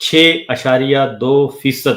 6.2%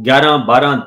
11-12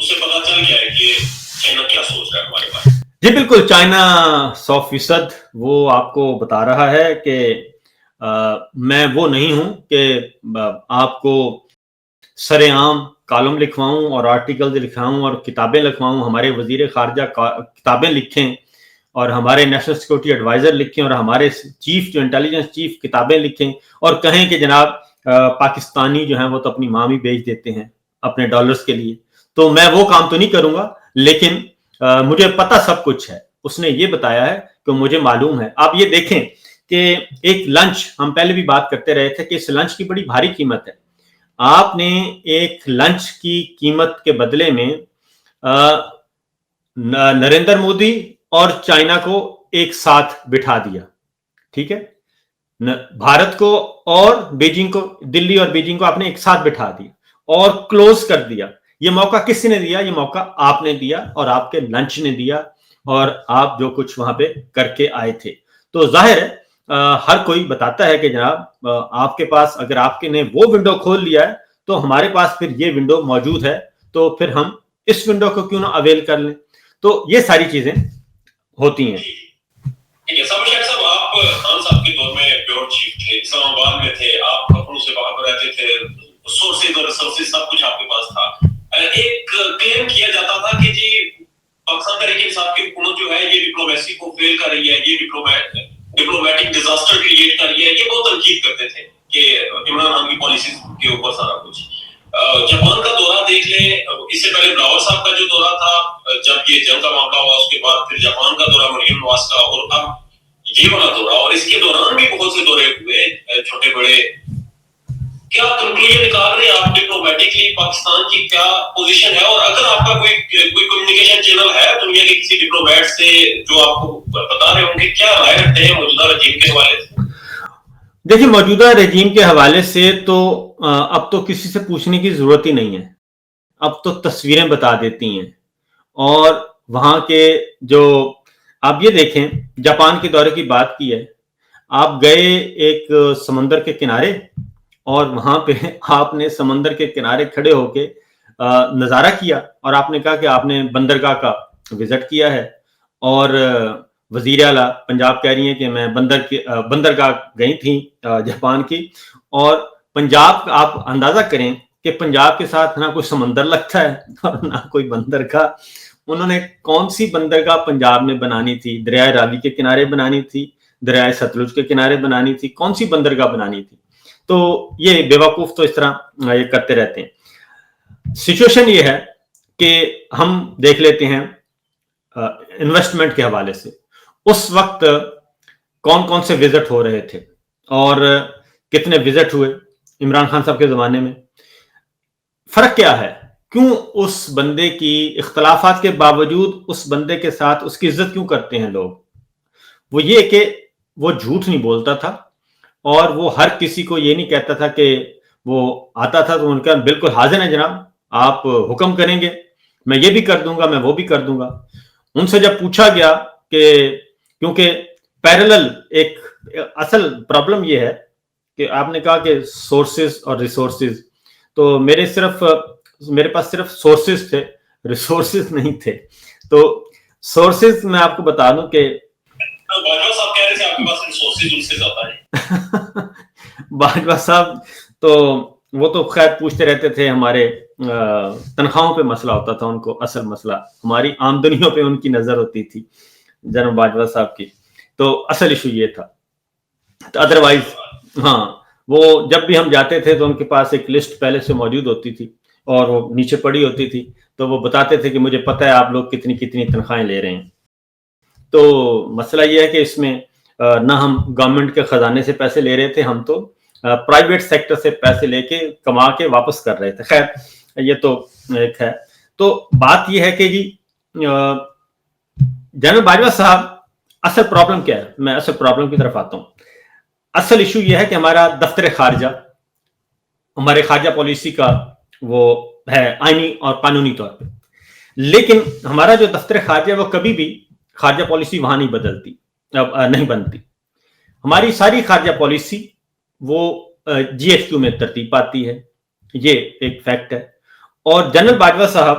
اسے پتا چل گیا ہے کہ چائنا کیا سوچ رہا ہے ہمارے بارے میں. جی بالکل، چائنا 100% وہ آپ کو بتا رہا ہے کہ میں وہ نہیں ہوں کہ آپ کو سر عام کالم لکھواؤں اور آرٹیکلز لکھواؤں اور کتابیں لکھواؤں. ہمارے وزیر خارجہ کتابیں لکھیں اور ہمارے نیشنل سیکورٹی ایڈوائزر لکھیں اور ہمارے چیف جو انٹیلیجنس چیف کتابیں لکھیں اور کہیں کہ جناب پاکستانی جو ہیں وہ تو اپنی ماں بھی بیچ دیتے ہیں اپنے ڈالرز کے لیے. تو میں وہ کام تو نہیں کروں گا، لیکن مجھے پتہ سب کچھ ہے. اس نے یہ بتایا ہے کہ مجھے معلوم ہے. آپ یہ دیکھیں کہ ایک لنچ، ہم پہلے بھی بات کرتے رہے تھے کہ اس لنچ کی بڑی بھاری قیمت ہے. آپ نے ایک لنچ کی قیمت کے بدلے میں نریندر مودی اور چائنا کو ایک ساتھ بٹھا دیا. ٹھیک ہے، بھارت کو اور بیجنگ کو، دلی اور بیجنگ کو آپ نے ایک ساتھ بٹھا دیا اور کلوز کر دیا. یہ موقع کس نے دیا؟ یہ موقع آپ نے دیا اور آپ کے لنچ نے دیا اور آپ جو کچھ وہاں پہ کر کے آئے تھے. تو ظاہر ہے ہر کوئی بتاتا ہے کہ جناب آپ کے پاس اگر آپ کے نے وہ ونڈو کھول لیا ہے تو ہمارے پاس پھر یہ ونڈو موجود ہے، تو پھر ہم اس ونڈو کو کیوں نہ اویل کر لیں. تو یہ ساری چیزیں ہوتی ہیں. ٹھیک ہے، سامر شیخ صاحب، آپ خان صاحب کے دور میں بیورو چیف تھے، اسلام آباد میں تھے، آپ کپڑوں سے باہر رہتے تھے، سورسز اور ریسورسز سب کچھ آپ کے پاس تھا. ایک کلیم کیا جاتا تھا کہ جی پاکستان تحریک انصاف کی حکومت جو ہے یہ ڈپلومیسی کو فیل کر رہی ہے، یہ ڈپلومیٹک ڈیزاسٹر کریٹ کر رہی ہے. یہ بہت تنقید کرتے تھے کہ عمران خان کی پالیسیز کے اوپر سارا کچھ. جاپان کا دورہ دیکھ لیں، اس سے پہلے بلاول صاحب کا جو دورہ تھا جب یہ جنگ کا معاملہ ہوا، اس کے بعد پھر جاپان کا دورہ مریم نواز کا، اور اب یہ والا دورہ، اور اس کے دوران بھی بہت سے دورے ہوئے چھوٹے بڑے. کیا کنکلوژن نکال رہے ہیں آپ ڈپلومیٹکلی پاکستان کی کیا پوزیشن ہے؟ اور اگر آپ کا کوئی کمیونیکیشن چینل ہے دنیا کے کسی ڈپلومیٹ سے جو آپ کو بتا رہے ہوں گے، کیا رائے رکھتے ہیں موجودہ رجیم کے حوالے سے؟ دیکھیں، موجودہ رجیم کے حوالے سے تو اب تو کسی سے پوچھنے کی ضرورت ہی نہیں ہے. اب تو تصویریں بتا دیتی ہیں. اور وہاں کے جو آپ یہ دیکھیں، جاپان کے دورے کی بات کی ہے، آپ گئے ایک سمندر کے کنارے اور وہاں پہ آپ نے سمندر کے کنارے کھڑے ہو کے نظارہ کیا اور آپ نے کہا کہ آپ نے بندرگاہ کا وزٹ کیا ہے. اور وزیر اعلیٰ پنجاب کہہ رہی ہیں کہ میں بندرگاہ گئی تھیں جاپان کی، اور پنجاب آپ اندازہ کریں کہ پنجاب کے ساتھ نہ کوئی سمندر لگتا ہے اور نہ کوئی بندرگاہ. انہوں نے کون سی بندرگاہ پنجاب میں بنانی تھی؟ دریائے راوی کے کنارے بنانی تھی، دریائے ستلج کے کنارے بنانی تھی، کون سی بندرگاہ بنانی تھی؟ تو یہ بیوقوف تو اس طرح یہ کرتے رہتے ہیں. سچویشن یہ ہے کہ ہم دیکھ لیتے ہیں انویسٹمنٹ کے حوالے سے اس وقت کون کون سے وزٹ ہو رہے تھے اور کتنے وزٹ ہوئے عمران خان صاحب کے زمانے میں. فرق کیا ہے؟ کیوں اس بندے کی اختلافات کے باوجود اس بندے کے ساتھ اس کی عزت کیوں کرتے ہیں لوگ؟ وہ یہ کہ وہ جھوٹ نہیں بولتا تھا اور وہ ہر کسی کو یہ نہیں کہتا تھا کہ وہ آتا تھا تو ان کا بالکل حاضر ہے جناب، آپ حکم کریں گے میں یہ بھی کر دوں گا، میں وہ بھی کر دوں گا. ان سے جب پوچھا گیا کہ کیونکہ پیرلل ایک اصل پرابلم یہ ہے کہ آپ نے کہا کہ سورسز اور ریسورسز، تو میرے پاس صرف سورسز تھے، ریسورسز نہیں تھے. تو سورسز میں آپ کو بتا دوں کہ باجوہ صاحب تو وہ تو خیر پوچھتے رہتے تھے، ہمارے تنخواہوں پہ مسئلہ ہوتا تھا، ان کو اصل مسئلہ ہماری آمدنیوں پہ ان کی نظر ہوتی تھی جناب باجوہ صاحب کی. تو اصل ایشو یہ تھا. ادروائز ہاں، وہ جب بھی ہم جاتے تھے تو ان کے پاس ایک لسٹ پہلے سے موجود ہوتی تھی اور وہ نیچے پڑی ہوتی تھی، تو وہ بتاتے تھے کہ مجھے پتہ ہے آپ لوگ کتنی کتنی تنخواہیں لے رہے ہیں. تو مسئلہ یہ ہے کہ اس میں نہ ہم گورنمنٹ کے خزانے سے پیسے لے رہے تھے، ہم تو پرائیویٹ سیکٹر سے پیسے لے کے کما کے واپس کر رہے تھے. خیر یہ تو ایک ہے. تو بات یہ ہے کہ جی جنرل باجوہ صاحب، اصل پرابلم کیا ہے؟ میں اصل پرابلم کی طرف آتا ہوں. اصل ایشو یہ ہے کہ ہمارا دفتر خارجہ، ہمارے خارجہ پالیسی کا وہ ہے آئینی اور قانونی طور پہ، لیکن ہمارا جو دفتر خارجہ وہ کبھی بھی خارجہ پالیسی وہاں نہیں بنتی. ہماری ساری خارجہ پالیسی وہ GHQ میں ترتیب پاتی ہے، یہ ایک فیکٹ ہے. اور جنرل باجوہ صاحب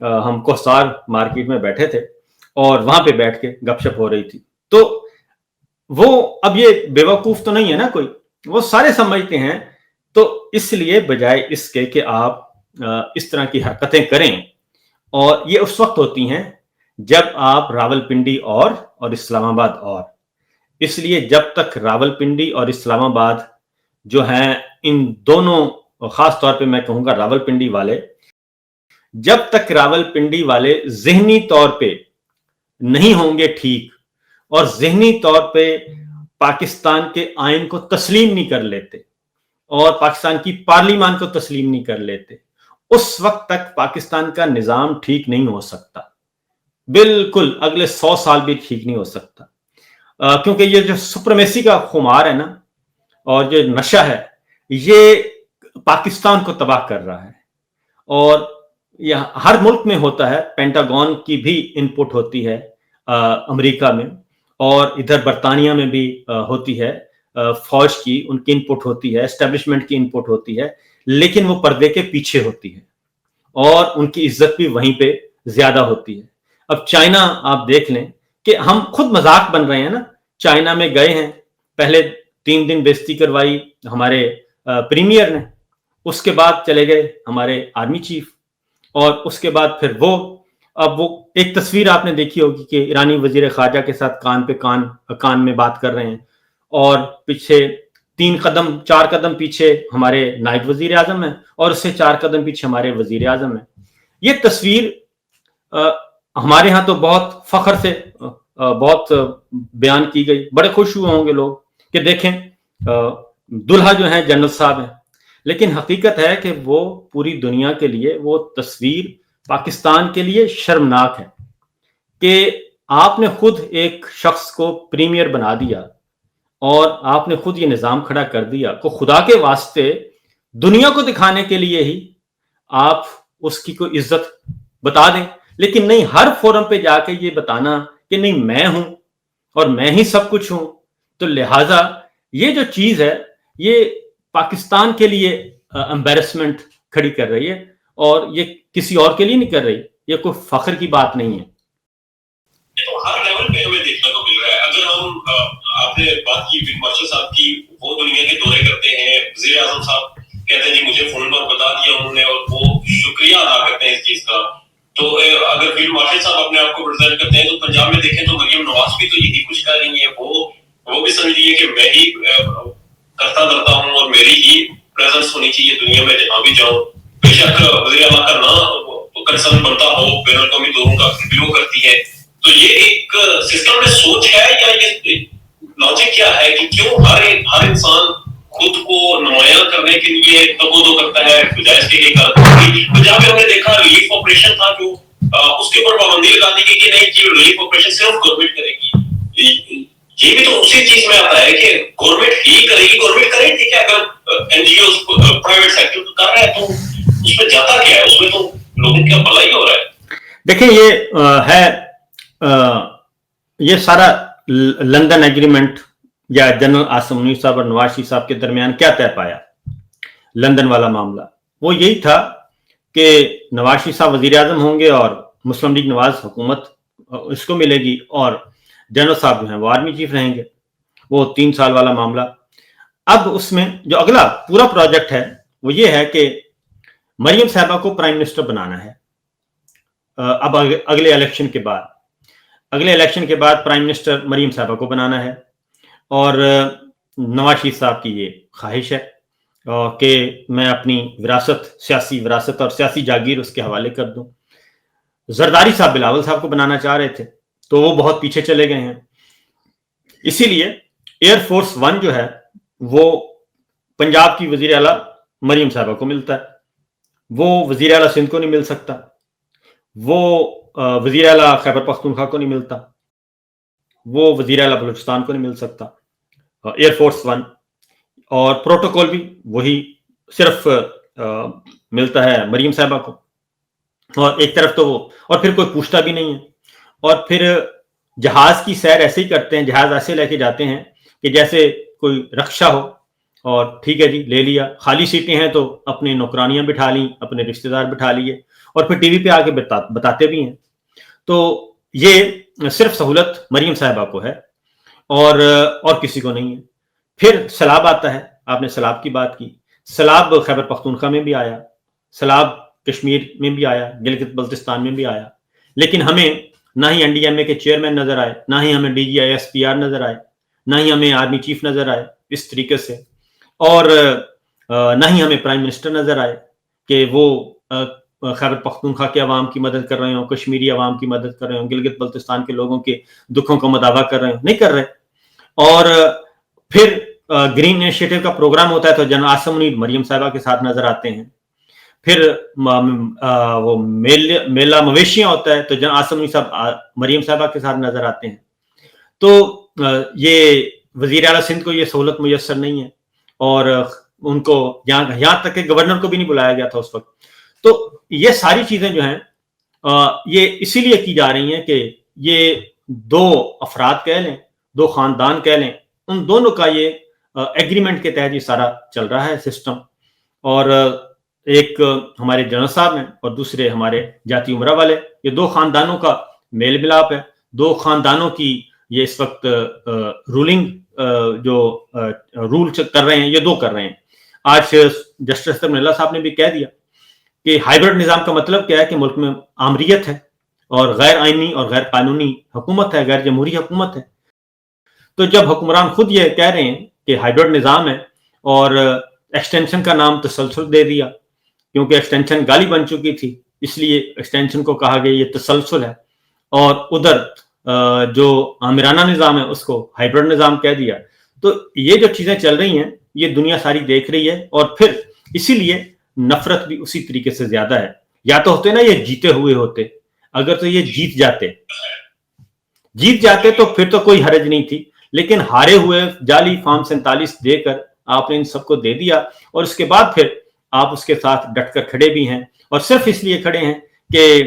ہم کوسار مارکیٹ میں بیٹھے تھے اور وہاں پہ بیٹھ کے گپ شپ ہو رہی تھی. تو وہ اب یہ بیوقوف تو نہیں ہے نا کوئی, وہ سارے سمجھتے ہیں. تو اس لیے بجائے اس کے کہ آپ اس طرح کی حرکتیں کریں, اور یہ اس وقت ہوتی ہیں جب آپ راولپنڈی اور اسلام آباد اس لیے جب تک راولپنڈی اور اسلام آباد جو ہیں, ان دونوں, خاص طور پہ میں کہوں گا راولپنڈی والے, جب تک راولپنڈی والے ذہنی طور پہ نہیں ہوں گے ٹھیک, اور ذہنی طور پہ پاکستان کے آئین کو تسلیم نہیں کر لیتے اور پاکستان کی پارلیمان کو تسلیم نہیں کر لیتے, اس وقت تک پاکستان کا نظام ٹھیک نہیں ہو سکتا. بالکل اگلے 100 سال بھی ٹھیک نہیں ہو سکتا, کیونکہ یہ جو سپرمیسی کا خمار ہے نا, اور جو نشہ ہے, یہ پاکستان کو تباہ کر رہا ہے. اور یہ ہر ملک میں ہوتا ہے, پینٹاگون کی بھی انپٹ ہوتی ہے امریکہ میں, اور ادھر برطانیہ میں بھی ہوتی ہے, فوج کی ان کی انپٹ ہوتی ہے, اسٹیبلشمنٹ کی انپٹ ہوتی ہے, لیکن وہ پردے کے پیچھے ہوتی ہے اور ان کی عزت بھی وہیں پہ زیادہ ہوتی ہے. اب چائنا آپ دیکھ لیں کہ ہم خود مذاق بن رہے ہیں نا, چائنا میں گئے ہیں, پہلے 3 دن بےزتی کروائی ہمارے پریمیئر نے, اس کے بعد چلے گئے ہمارے آرمی چیف, اور اس کے بعد پھر اب وہ ایک تصویر آپ نے دیکھی ہوگی کہ ایرانی وزیر خارجہ کے ساتھ کان پہ کان میں بات کر رہے ہیں, اور پیچھے 4 قدم پیچھے ہمارے نائب وزیر اعظم ہیں, اور اس سے 4 قدم پیچھے ہمارے وزیر اعظم ہیں. یہ تصویر ہمارے ہاں تو بہت فخر سے بہت بیان کی گئی, بڑے خوش ہوئے ہوں گے لوگ کہ دیکھیں دلہا جو ہیں جنرل صاحب ہیں, لیکن حقیقت ہے کہ وہ پوری دنیا کے لیے وہ تصویر پاکستان کے لیے شرمناک ہے کہ آپ نے خود ایک شخص کو پریمیئر بنا دیا اور آپ نے خود یہ نظام کھڑا کر دیا کو خدا کے واسطے دنیا کو دکھانے کے لیے ہی آپ اس کی کوئی عزت بتا دیں, لیکن نہیں ہر فورم پہ جا کے یہ بتانا کہ نہیں میں ہوں اور میں ہی سب کچھ ہوں. تو لہٰذا یہ جو چیز ہے یہ پاکستان کے لیے امبیرسمنٹ کھڑی کر رہی ہے, اور یہ کسی اور کے لیے نہیں کر رہی, یہ کوئی فخر کی بات نہیں ہے. تو ہر لیول پہ ہمیں دیکھنے کو مل رہا ہے. اگر ہم آپ نے بات کی فیلڈ مارشل صاحب کی, وہ دنیا کے دورے کرتے ہیں, وزیر اعظم صاحب کہتے ہیں جی مجھے فون پر بتا دیا انہوں نے, اور وہ شکریہ ادا کرتے ہیں اس چیز کا. تو اگر فیلڈ مارشل صاحب اپنے آپ کو پریزنٹ کرتے ہیں تو پنجاب میں دیکھیں تو مریم نواز بھی تو یہی کچھ کر رہی ہیں, وہ بھی سمجھ لیے کہ میں ہی کرتا کرتا ہوں اور میری ہی پریزنس ہونی چاہیے دنیا میں جہاں بھی جاؤں. بے شک وزیر اعلیٰ کا نہ کنسرن بنتا ہو بین الاقوامی دوروں کا, بھی وہ کرتی ہے. تو یہ ایک سسٹم میں سوچ ہے یا یہ لاجک کیا ہے کہ کیوں ہر انسان خود کو نمایاں کرنے کے لیے تبودو کرتا ہے بجائے اس کے پنجاب میں ہم نے دیکھا ریلیف آپریشن تھا جو اس کے اوپر پابندی لگا دی گئی کہ نہیں یہ ریلیف آپریشن صرف گورنمنٹ کرے گی. یہ بھی تو اسی چیز میں آتا ہے کہ گورنمنٹ ہی کرے گی, گورنمنٹ کرے, ٹھیک ہے, اگر N G Os private sector کر رہا ہے تو اس میں جاتا کیا ہے, اس میں تو لوگوں کا بھلا ہی ہو رہا ہے. دیکھیں یہ ہے یہ سارا لندن ایگریمنٹ یا جنرل آصم منیر صاحب اور نواز شریف صاحب کے درمیان کیا طے پایا. لندن والا معاملہ وہ یہی تھا کہ نواز شریف صاحب وزیر اعظم ہوں گے اور مسلم لیگ نواز حکومت اس کو ملے گی, اور جنرل صاحب جو ہیں وہ آرمی چیف رہیں گے. وہ 3 سال والا معاملہ. اب اس میں جو اگلا پورا پروجیکٹ ہے وہ یہ ہے کہ مریم صاحبہ کو پرائم منسٹر بنانا ہے. اب اگلے الیکشن کے بعد پرائم منسٹر مریم صاحبہ کو بنانا ہے, اور نواز شریف صاحب کی یہ خواہش ہے کہ میں اپنی سیاسی وراثت اور سیاسی جاگیر اس کے حوالے کر دوں. زرداری صاحب بلاول صاحب کو بنانا چاہ رہے تھے تو وہ بہت پیچھے چلے گئے ہیں, اسی لیے ایئر فورس 1 جو ہے وہ پنجاب کی وزیر اعلیٰ مریم صاحبہ کو ملتا ہے, وہ وزیر اعلیٰ سندھ کو نہیں مل سکتا, وہ وزیر اعلیٰ خیبر پختونخوا کو نہیں ملتا, وہ وزیر اعلیٰ بلوچستان کو نہیں مل سکتا. ایئر فورس 1 اور پروٹوکول بھی وہی صرف ملتا ہے مریم صاحبہ کو, اور ایک طرف تو وہ, اور پھر کوئی پوچھتا بھی نہیں ہے. اور پھر جہاز کی سیر ایسے ہی کرتے ہیں, جہاز ایسے لے کے جاتے ہیں کہ جیسے کوئی رکشہ ہو, اور ٹھیک ہے جی لے لیا, خالی سیٹیں ہیں تو اپنے نوکرانیاں بٹھا لیں, اپنے رشتہ دار بٹھا لیے, اور پھر ٹی وی پہ آ کے بتاتے بھی ہیں. تو یہ صرف سہولت مریم صاحبہ کو ہے اور کسی کو نہیں ہے. پھر سیلاب آتا ہے, آپ نے سیلاب کی بات کی. سیلاب خیبر پختونخوا میں بھی آیا, سیلاب کشمیر میں بھی آیا, گلگت بلتستان میں بھی آیا, لیکن ہمیں نہ ہی این ڈی ایم اے کے چیئرمین نظر آئے, نہ ہی ہمیں D G I S P R نظر آئے, نہ ہی ہمیں آرمی چیف نظر آئے اس طریقے سے, اور نہ ہی ہمیں پرائم منسٹر نظر آئے کہ وہ خیبر پختونخوا کے عوام کی مدد کر رہے ہوں, کشمیری عوام کی مدد کر رہے ہوں, گلگت بلتستان کے لوگوں کے دکھوں کو مداوا کر رہے ہوں. نہیں کر رہے. اور پھر گرین انیشیٹو کا پروگرام ہوتا ہے تو جنرل عاصم منیر مریم صاحبہ کے ساتھ نظر آتے ہیں. پھر وہ میلہ مویشیاں ہوتا ہے تو جنرل عاصم منیر صاحب مریم صاحبہ کے ساتھ نظر آتے ہیں. تو یہ وزیر اعلیٰ سندھ کو یہ سہولت میسر نہیں ہے, اور ان کو یہاں تک کہ گورنر کو بھی نہیں بلایا گیا تھا اس وقت. تو یہ ساری چیزیں جو ہیں یہ اسی لیے کی جا رہی ہیں کہ یہ دو افراد کہہ لیں, دو خاندان کہہ لیں, ان دونوں کا یہ ایگریمنٹ کے تحت یہ سارا چل رہا ہے سسٹم. اور ایک ہمارے جنرل صاحب ہیں اور دوسرے ہمارے جاتی عمرہ والے, یہ دو خاندانوں کا میل ملاپ ہے. دو خاندانوں کی یہ اس وقت رولنگ جو رول کر رہے ہیں یہ دو کر رہے ہیں. آج جسٹس اللہ صاحب نے بھی کہہ دیا کہ ہائیبرڈ نظام کا مطلب کیا ہے کہ ملک میں آمریت ہے اور غیر آئینی اور غیر قانونی حکومت ہے, غیر جمہوری حکومت ہے. تو جب حکمران خود یہ کہہ رہے ہیں کہ ہائیبرڈ نظام ہے اور ایکسٹینشن کا نام تسلسل دے دیا, کیونکہ ایکسٹینشن گالی بن چکی تھی اس لیے ایکسٹینشن کو کہا گیا یہ تسلسل ہے, اور ادھر جو آمرانہ نظام ہے اس کو ہائیبرڈ نظام کہہ دیا. تو یہ جو چیزیں چل رہی ہیں یہ دنیا ساری دیکھ رہی ہے, اور پھر اسی لیے نفرت بھی اسی طریقے سے زیادہ ہے. یا تو ہوتے نا یہ جیتے ہوئے ہوتے, اگر تو یہ جیت جاتے تو پھر تو کوئی حرج نہیں تھی, لیکن ہارے ہوئے جعلی فارم 47 دے کر آپ نے ان سب کو دے دیا, اور اس کے بعد پھر آپ اس کے ساتھ ڈٹ کر کھڑے بھی ہیں, اور صرف اس لیے کھڑے ہیں کہ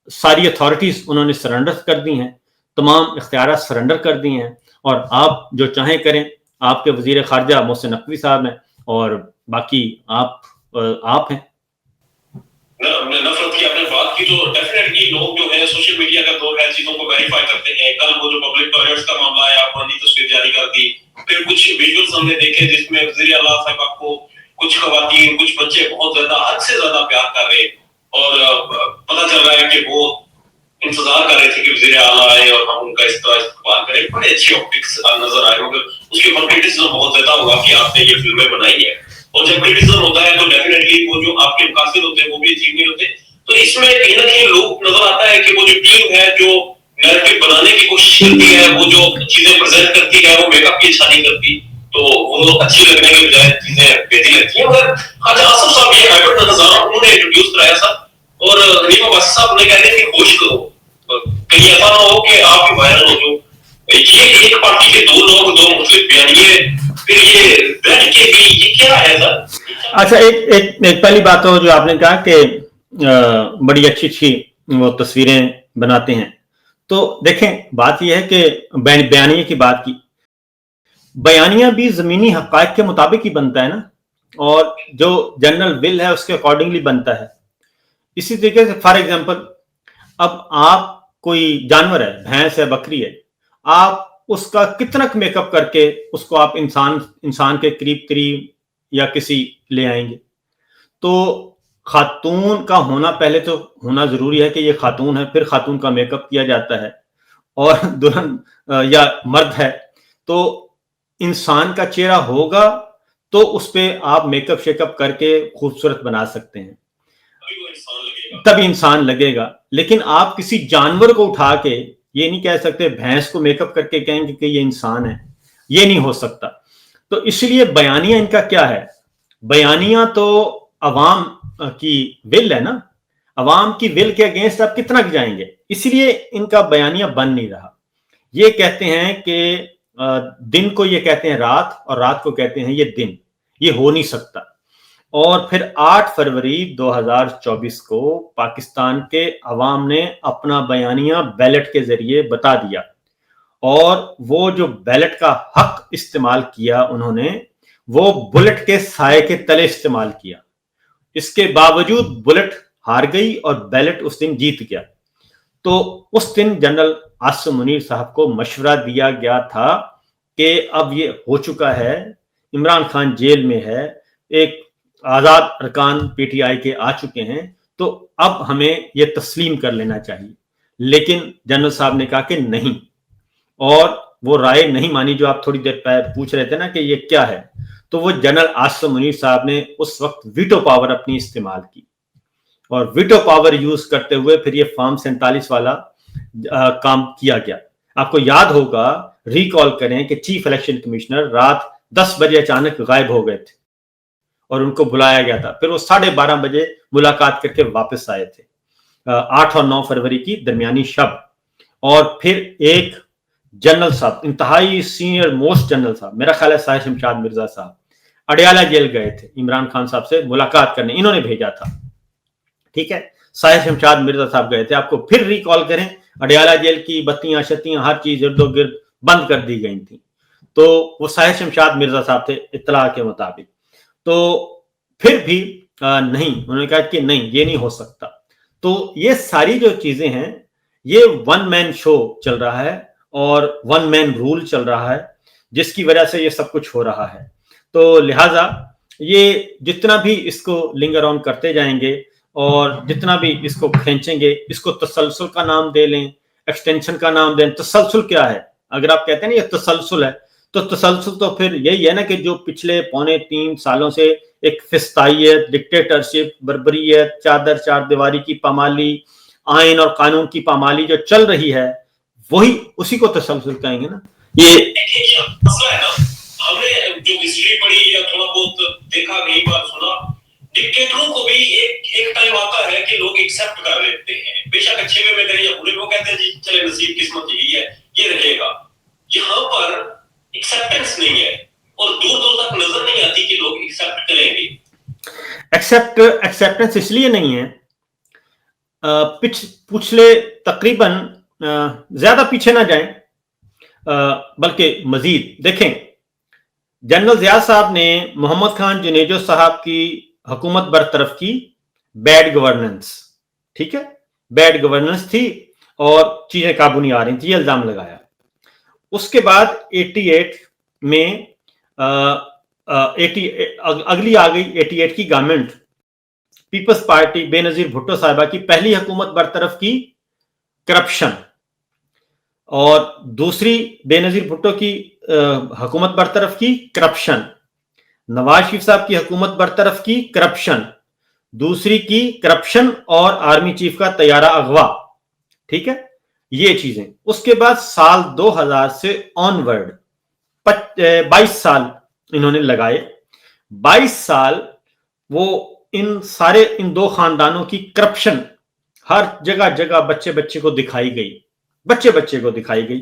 ساری اتھارٹیز انہوں نے سرنڈر کر دی ہیں, تمام اختیارات سرنڈر کر دی ہیں, اور آپ جو چاہیں کریں. آپ کے وزیر خارجہ محسن نقوی صاحب ہیں اور باقی آپ ہیں. نفرت کی آپ نے بات کی تو ڈیفینیٹلی لوگ جو ہے سوشل میڈیا کا دور ہے, چیزوں کو ویریفائی کرتے ہیں. کل وہ جو پبلک ٹوائلٹس کا معاملہ ہے, آپ نے تصویر جاری کر دی, پھر کچھ ویژولز ہم نے دیکھے جس میں وزیر اعلیٰ صاحبہ کو کچھ خواتین کچھ بچے بہت زیادہ حد سے زیادہ پیار کر رہے, اور پتہ چل رہا ہے کہ وہ انتظار کر رہے تھے کہ وزیر اعلیٰ آئے اور ہم ان کا اس طرح استقبال کریں. بڑے اچھے آپٹکس نظر آئے ہوگا. اس کے اوپر کرٹیسزم بہت زیادہ ہوگا کہ آپ نے یہ فلمیں بنائی ہے, اور جب کرٹیسزم ہوتا ہے تو ڈیفینیٹلی وہ جو آپ کے مقاصد ہوتے ہیں وہ بھی اچیو نہیں ہوتے. تو اس میں کہیں نہ کہیں لوگ نظر آتا ہے کہ وہ جو ٹیم ہے جو نیریٹو بنانے کی کوشش کرتی ہے, وہ جو چیزیں پریزنٹ کرتی ہے وہ میک اپ کی اچھا نہیں کرتی, تو وہ اچھی لگنے کے بجائے چیزیں بہتری لگتی ہیں. مگر خواجہ آصف صاحب یہ ہائیبرڈ نظام انہوں نے انٹروڈیوس کرایا تھا, اور حنیف عباسی صاحب نے کہتے ہیں کہ کوشش کرو کہیں ایسا نہ ہو کہ آپ ہی وائرل ہو. جو یہ ایک پارٹی کے دو لوگ دو مختلف بیانیے, پھر یہ بیٹھ کے بھی یہ کیا ہے سر؟ اچھا, ایک پہلی بات تو جو آپ نے کہا کہ بڑی اچھی وہ تصویریں بناتے ہیں, تو دیکھیں بات یہ ہے کہ بیانیے کی بات کی, بیانیہ بھی زمینی حقائق کے مطابق ہی بنتا ہے نا, اور جو جنرل ول ہے اس کے اکارڈنگلی بنتا ہے. اسی طریقے سے فار ایگزامپل اب آپ کوئی جانور ہے, بھینس ہے, بکری ہے, آپ اس کا کتنا میک اپ کر کے اس کو آپ انسان کے قریب یا کسی لے آئیں گے. تو خاتون کا ہونا پہلے تو ہونا ضروری ہے کہ یہ خاتون ہے, پھر خاتون کا میک اپ کیا جاتا ہے, اور دلہن یا مرد ہے تو انسان کا چہرہ ہوگا تو اس پہ آپ میک اپ شیک اپ کر کے خوبصورت بنا سکتے ہیں, تبھی انسان لگے گا. لیکن آپ کسی جانور کو اٹھا کے یہ نہیں کہہ سکتے, بھینس کو میک اپ کر کے کہیں گے کہ یہ انسان ہے, یہ نہیں ہو سکتا. تو اس لیے بیانیہ ان کا کیا ہے, بیانیہ تو عوام کی ول ہے نا, عوام کی ول کے اگینسٹ آپ کتنا جائیں گے, اس لیے ان کا بیانیہ بن نہیں رہا. یہ کہتے ہیں کہ دن کو یہ کہتے ہیں رات, اور رات کو کہتے ہیں یہ دن, یہ ہو نہیں سکتا. اور پھر 8 فروری 2024 کو پاکستان کے عوام نے اپنا بیانیہ بیلٹ کے ذریعے بتا دیا, اور وہ جو بیلٹ کا حق استعمال کیا انہوں نے, وہ بلٹ کے سائے کے تلے استعمال کیا. اس کے باوجود بلٹ ہار گئی اور بیلٹ اس دن جیت گیا. تو اس دن جنرل عاصم منیر صاحب کو مشورہ دیا گیا تھا کہ اب یہ ہو چکا ہے, عمران خان جیل میں ہے, ایک آزاد ارکان پی ٹی آئی کے آ چکے ہیں, تو اب ہمیں یہ تسلیم کر لینا چاہیے. لیکن جنرل صاحب نے کہا کہ نہیں, اور وہ رائے نہیں مانی جو آپ تھوڑی دیر پہلے پوچھ رہے تھے نا کہ یہ کیا ہے. تو وہ جنرل عاصم منیر صاحب نے اس وقت ویٹو پاور اپنی استعمال کی, اور ویٹو پاور یوز کرتے ہوئے پھر یہ فارم 47 والا کام کیا گیا. آپ کو یاد ہوگا, ریکال کریں کہ چیف الیکشن کمشنر رات 10 بجے اچانک غائب ہو گئے تھے اور ان کو بلایا گیا تھا. پھر وہ 12:30 بجے ملاقات کر کے واپس آئے تھے 8 اور 9 فروری کی درمیانی شب. اور پھر ایک جنرل صاحب, انتہائی سینئر موسٹ جنرل صاحب, میرا خیال ہے ساحر شمشاد مرزا صاحب, اڈیالہ جیل گئے تھے عمران خان صاحب سے ملاقات کرنے, انہوں نے بھیجا تھا. ٹھیک ہے, ساحر شمشاد مرزا صاحب گئے تھے. آپ کو پھر ریکال کریں, اڈیالہ جیل کی بتیاں شتیاں ہر چیز ارد و گرد بند کر دی گئی تھیں. تو وہ ساحر شمشاد مرزا صاحب تھے اطلاع کے مطابق. تو پھر بھی نہیں, انہوں نے کہا کہ نہیں, یہ نہیں ہو سکتا. تو یہ ساری جو چیزیں ہیں, یہ ون مین شو چل رہا ہے اور ون مین رول چل رہا ہے, جس کی وجہ سے یہ سب کچھ ہو رہا ہے. تو لہٰذا یہ جتنا بھی اس کو لنگر آن کرتے جائیں گے اور جتنا بھی اس کو کھینچیں گے, اس کو تسلسل کا نام دے لیں, ایکسٹینشن کا نام دیں. تسلسل کیا ہے؟ اگر آپ کہتے ہیں نا یہ تسلسل ہے, تو تسلسل تو پھر یہی ہے نا کہ جو پچھلے 3.25 سالوں سے ایک فسطائیت, ڈکٹیٹرشپ, بربریت, چادر چار دیواری کی پامالی, آئین اور قانون کی پامالی جو چل رہی ہے, وہی اسی کو تسلسل کہیں گے نا. یہ مسئلہ ہے نا, ہم نے جو ہسٹری پڑھی یا تھوڑا بہت دیکھا, کہیں بار سنا, ڈکٹیٹروں کو بھی ایک ٹائم آتا ہے کہ لوگ ایکسپٹ کر لیتے ہیں, بے شک اچھے میں کریں یا برے, وہ کہتے ہیں جی چلے نصیب قسمت یہی ہے, یہ رہے گا. یہاں پر ایکسپٹنس نہیں ہے اور دور دور تک نظر نہیں آتی کہ لوگ ایکسپٹ کریں گے. ایکسپٹنس اس لیے نہیں ہے, پچھلے تقریباً زیادہ پیچھے نہ جائیں بلکہ مزید دیکھیں, جنرل ضیاء صاحب نے محمد خان جنیجو صاحب کی حکومت برطرف کی, بیڈ گورننس. ٹھیک ہے, بیڈ گورننس تھی اور چیزیں قابو نہیں آ رہی تھی, یہ الزام لگایا. اس کے بعد 88 میں اگلی آ گئی 88 کی گورنمنٹ, پیپلز پارٹی بے نظیر بھٹو صاحبہ کی پہلی حکومت برطرف کی کرپشن, اور دوسری بے نظیر بھٹو کی حکومت برطرف کی کرپشن, نواز شریف صاحب کی حکومت برطرف کی کرپشن, دوسری کی کرپشن اور آرمی چیف کا طیارہ اغوا. ٹھیک ہے, یہ چیزیں. اس کے بعد سال 2000 سے آن ورڈ 22 سال انہوں نے لگائے. 22 سال وہ ان دو خاندانوں کی کرپشن ہر جگہ بچے کو دکھائی گئی, بچے کو دکھائی گئی,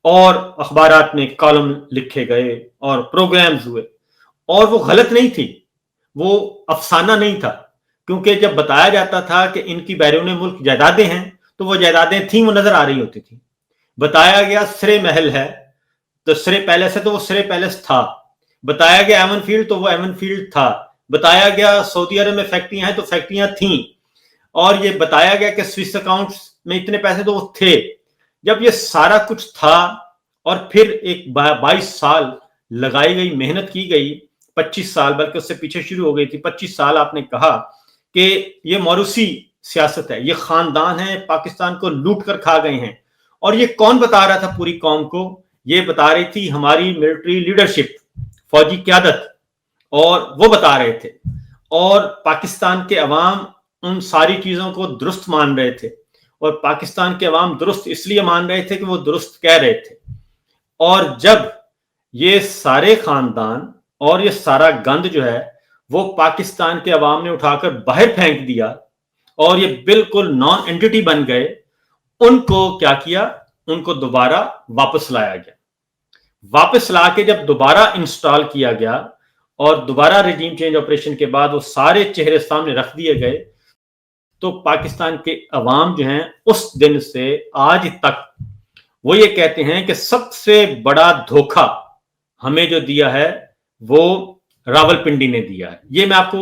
اور اخبارات میں کالم لکھے گئے اور پروگرامز ہوئے. اور وہ غلط نہیں تھی, وہ افسانہ نہیں تھا, کیونکہ جب بتایا جاتا تھا کہ ان کی بیرون ملک جائیدادیں ہیں, تو وہ جائیدادیں تھیں, وہ نظر آ رہی ہوتی تھیں. بتایا گیا سرے محل ہے تو سرے پیلس ہے, تو وہ سرے پیلس تھا. بتایا گیا ایون فیلڈ, تو وہ ایون فیلڈ تھا. بتایا گیا سعودی عرب میں فیکٹریاں ہیں, تو فیکٹریاں تھیں. اور یہ بتایا گیا کہ سوئس اکاؤنٹس میں اتنے پیسے, تو وہ تھے. جب یہ سارا کچھ تھا اور پھر ایک 22 سال لگائی گئی, محنت کی گئی, 25 سال بلکہ اس سے پیچھے شروع ہو گئی تھی, 25 سال آپ نے کہا کہ یہ موروثی سیاست ہے, یہ خاندان ہے, پاکستان کو لوٹ کر کھا گئے ہیں. اور یہ کون بتا رہا تھا پوری قوم کو؟ یہ بتا رہی تھی ہماری ملٹری لیڈرشپ, فوجی قیادت, اور وہ بتا رہے تھے. اور پاکستان کے عوام ان ساری چیزوں کو درست مان رہے تھے, اور پاکستان کے عوام درست اس لیے مان رہے تھے کہ وہ درست کہہ رہے تھے. اور جب یہ سارے خاندان اور یہ سارا گند جو ہے وہ پاکستان کے عوام نے اٹھا کر باہر پھینک دیا اور یہ بالکل نان اینٹی بن گئے, ان کو کیا کیا؟ ان کو دوبارہ واپس لایا گیا. واپس لا کے جب دوبارہ انسٹال کیا گیا اور دوبارہ ریجیم چینج آپریشن کے بعد وہ سارے چہرے سامنے رکھ دیے گئے, تو پاکستان کے عوام جو ہیں اس دن سے آج تک وہ یہ کہتے ہیں کہ سب سے بڑا دھوکہ ہمیں جو دیا ہے وہ راول پنڈی نے دیا ہے. یہ میں آپ کو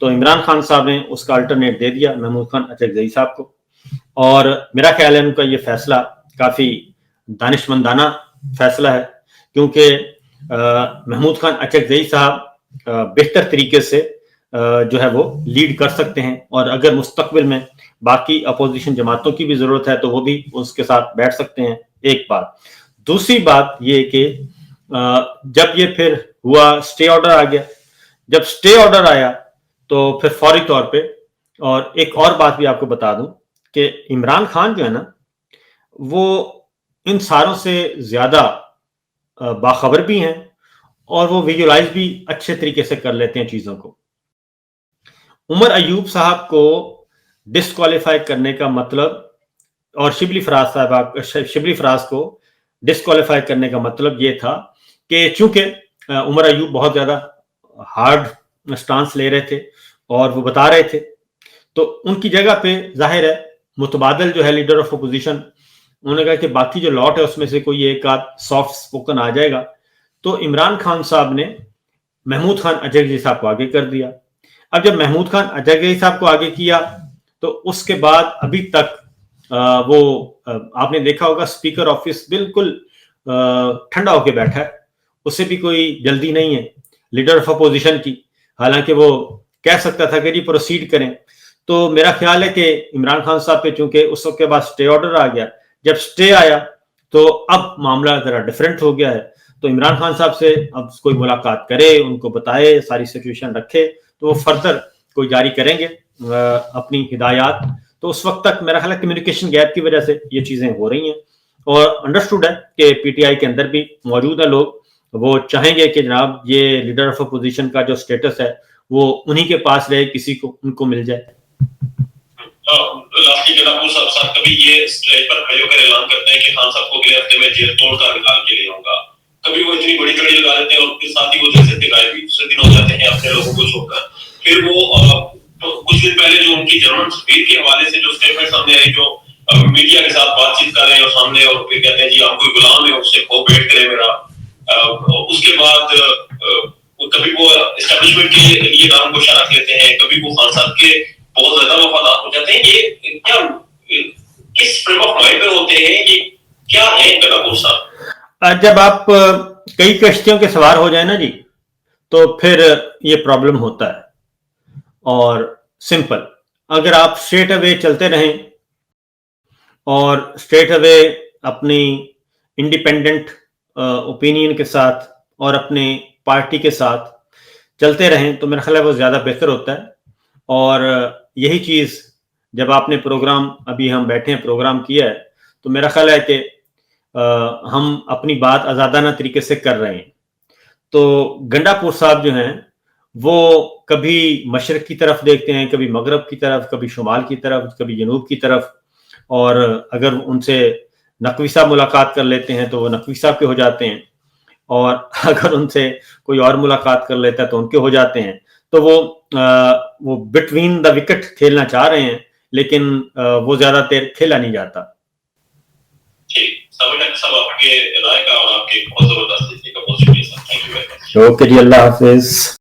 تو عمران خان صاحب نے اس کا الٹرنیٹ دے دیا محمود خان اچکزئی صاحب کو، اور میرا خیال ہے ان کا یہ فیصلہ کافی دانشمندانہ فیصلہ ہے، کیونکہ محمود خان اچکزئی صاحب بہتر طریقے سے جو ہے وہ لیڈ کر سکتے ہیں، اور اگر مستقبل میں باقی اپوزیشن جماعتوں کی بھی ضرورت ہے تو وہ بھی اس کے ساتھ بیٹھ سکتے ہیں، ایک بات۔ دوسری بات یہ کہ جب یہ پھر ہوا اسٹے آرڈر آ گیا، جب اسٹے آرڈر آیا تو پھر فوری طور پہ، اور ایک اور بات بھی آپ کو بتا دوں کہ عمران خان جو ہے نا وہ ان ساروں سے زیادہ باخبر بھی ہیں، اور وہ ویژولائز بھی اچھے طریقے سے کر لیتے ہیں چیزوں کو۔ عمر ایوب صاحب کو ڈسکوالیفائی کرنے کا مطلب، اور شبلی فراز کو ڈسکوالیفائی کرنے کا مطلب یہ تھا کہ چونکہ عمر ایوب بہت زیادہ ہارڈ سٹانس لے رہے تھے اور وہ بتا رہے تھے، تو ان کی جگہ پہ ظاہر ہے متبادل جو ہے لیڈر آف اپوزیشن، انہوں نے کہا کہ باقی جو لاٹ ہے اس میں سے کوئی ایک آدھ سافٹ سپوکن آ جائے گا، تو عمران خان صاحب نے محمود خان اچکزئی صاحب کو آگے کر دیا۔ اب جب محمود خان اچکزئی صاحب کو آگے کیا تو اس کے بعد ابھی تک وہ آپ نے دیکھا ہوگا اسپیکر آفس بالکل ٹھنڈا ہو کے بیٹھا ہے، اسے بھی کوئی جلدی نہیں ہے لیڈر آف اپوزیشن کی، حالانکہ وہ کہہ سکتا تھا کہ جی پروسیڈ کریں۔ تو میرا خیال ہے کہ عمران خان صاحب پہ چونکہ اس وقت کے بعد اسٹے آرڈر آ گیا، جب اسٹے آیا تو اب معاملہ ذرا ڈفرینٹ ہو گیا ہے، تو عمران خان صاحب سے اب کوئی ملاقات کرے، ان کو بتائے، ساری سچویشن رکھے، تو وہ فردر کوئی جاری کریں گے اپنی ہدایات۔ تو اس وقت تک میرا خیال ہے کمیونیکیشن گیپ کی وجہ سے یہ چیزیں ہو رہی ہیں، اور انڈرسٹوڈ ہے کہ پی ٹی آئی کے اندر بھی موجود ہیں لوگ، وہ چاہیں گے کہ جناب یہ لیڈر آف اپوزیشن کا جو سٹیٹس ہے وہ انہی کے پاس رہے، کسی کو ان کو مل جائے۔ کبھی یہ اسٹیج پر کھڑے ہو کر اعلان کرتے ہیں کہ خان صاحب کو اگلے ہفتے میں جیل توڑ کر نکال کے لے آؤں گا، کبھی وہ اتنی بڑی کڑی لگا دیتے ہیں اور پھر ساتھ ہی وہ جیسے دکھائے بھی دوسرے دن ہو جاتے ہیں اپنے لوگوں کو چھوڑ کر۔ پھر وہ کچھ دن پہلے جو ان کی جرمن سفیر کے حوالے سے جو اسٹیٹمنٹ سامنے آئی، جو میڈیا کے ساتھ بات چیت کر رہے ہیں اور سامنے، اور پھر کہتے ہیں جی آپ کوئی غلام ہے، اس سے کوپریٹ کرے میرا۔ اس کے بعد کبھی وہ اسٹیبلشمنٹ کے لیے نام کو شرط لیتے ہیں، کبھی وہ خان صاحب کے بہت زیادہ وفادار ہو جاتے ہیں۔ یہ کیا کس فریم آف مائنڈ میں ہوتے ہیں، یہ کیا ہے ان کا غصہ؟ جب آپ کئی کشتیوں کے سوار ہو جائیں نا جی، تو پھر یہ پرابلم ہوتا ہے، اور سمپل اگر آپ اسٹریٹ اوے چلتے رہیں اور اسٹریٹ اوے اپنی انڈیپینڈنٹ اوپینین کے ساتھ اور اپنے پارٹی کے ساتھ چلتے رہیں تو میرا خیال ہے وہ زیادہ بہتر ہوتا ہے۔ اور یہی چیز جب آپ نے پروگرام، ابھی ہم بیٹھے ہیں پروگرام کیا ہے، تو میرا خیال ہے کہ ہم اپنی بات آزادانہ طریقے سے کر رہے ہیں۔ تو گنڈا پور صاحب جو ہیں وہ کبھی مشرق کی طرف دیکھتے ہیں، کبھی مغرب کی طرف، کبھی شمال کی طرف، کبھی جنوب کی طرف، اور اگر ان سے نقوی صاحب ملاقات کر لیتے ہیں تو وہ نقوی صاحب کے ہو جاتے ہیں، اور اگر ان سے کوئی اور ملاقات کر لیتا ہے تو ان کے ہو جاتے ہیں۔ تو وہ بٹوین دا وکٹ کھیلنا چاہ رہے ہیں، لیکن وہ زیادہ دیر کھیلا نہیں جاتا۔ اوکے جی، اللہ حافظ۔